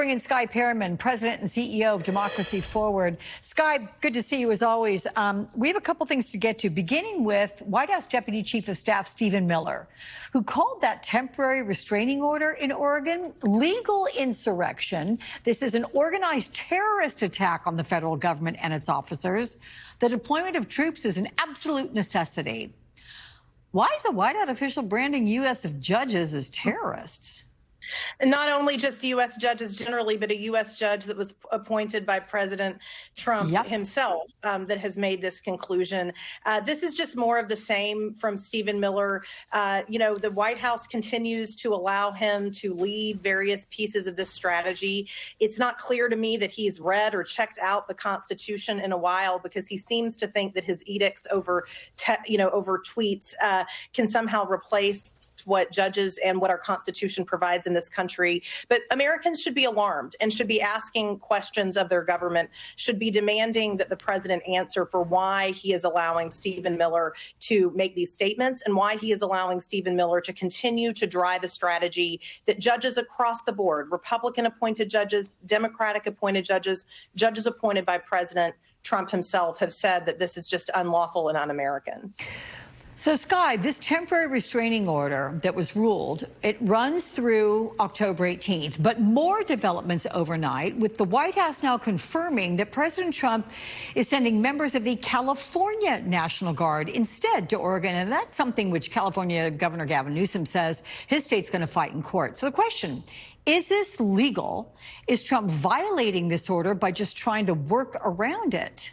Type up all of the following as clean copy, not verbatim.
Bring in Skye Perryman, President and CEO of Democracy Forward. Skye, good to see you as always. We have a couple things to get to, beginning with White House Deputy Chief of Staff Stephen Miller, who called that temporary restraining order in Oregon legal insurrection. This is an organized terrorist attack on the federal government and its officers. The deployment of troops is an absolute necessity. Why is a White House official branding U.S. judges as terrorists? And not only just U.S. judges generally, but a U.S. judge that was appointed by President Trump himself that has made this conclusion. This is just more of the same from Stephen Miller. The White House continues to allow him to lead various pieces of this strategy. It's not clear to me that he's read or checked out the Constitution in a while, because he seems to think that his edicts over tweets can somehow replace what judges and what our Constitution provides in this country. But Americans should be alarmed and should be asking questions of their government, should be demanding that the president answer for why he is allowing Stephen Miller to make these statements and why he is allowing Stephen Miller to continue to drive a strategy that judges across the board, Republican appointed judges, Democratic appointed judges, judges appointed by President Trump himself, have said that this is just unlawful and un-American. So, Skye, this temporary restraining order that was ruled, it runs through October 18th, but more developments overnight, with the White House now confirming that President Trump is sending members of the California National Guard instead to Oregon, and that's something which California Governor Gavin Newsom says his state's going to fight in court. So the question, is this legal? Is Trump violating this order by just trying to work around it?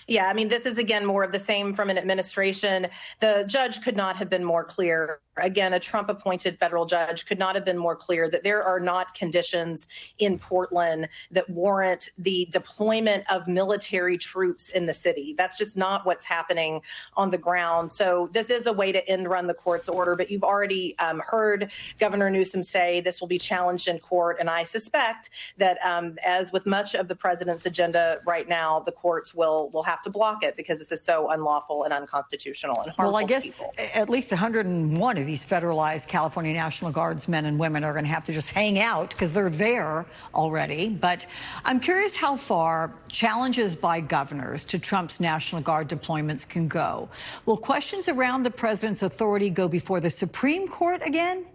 Yeah, I mean, this is, again, more of the same from an administration. The judge could not have been more clear. Again, a Trump-appointed federal judge could not have been more clear that there are not conditions in Portland that warrant the deployment of military troops in the city. That's just not what's happening on the ground. So this is a way to end run the court's order. But you've already heard Governor Newsom say this will be challenged in court. And I suspect that, as with much of the president's agenda right now, the courts will have to block it, because this is so unlawful and unconstitutional and harmful. Well, I guess people. At least 101 of these federalized California National Guards men and women are going to have to just hang out because they're there already. But I'm curious how far challenges by governors to Trump's National Guard deployments can go. Will questions around the president's authority go before the Supreme Court again?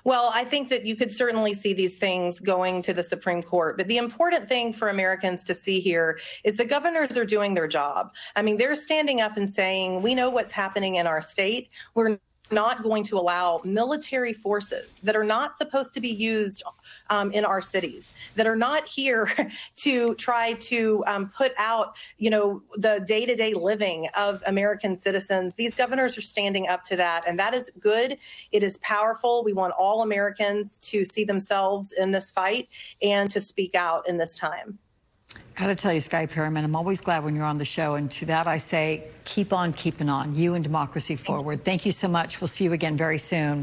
Well, I think that you could certainly see these things going to the Supreme Court. But the important thing for Americans to see here is the governors are doing their job. I mean, they're standing up and saying, we know what's happening in our state. We're not going to allow military forces that are not supposed to be used in our cities, that are not here to try to put out, the day-to-day living of American citizens. These governors are standing up to that, and that is good. It is powerful. We want all Americans to see themselves in this fight and to speak out in this time. Got to tell you, Skye Perryman, I'm always glad when you're on the show. And to that I say, keep on keeping on. You and Democracy Forward. Thank you so much. We'll see you again very soon.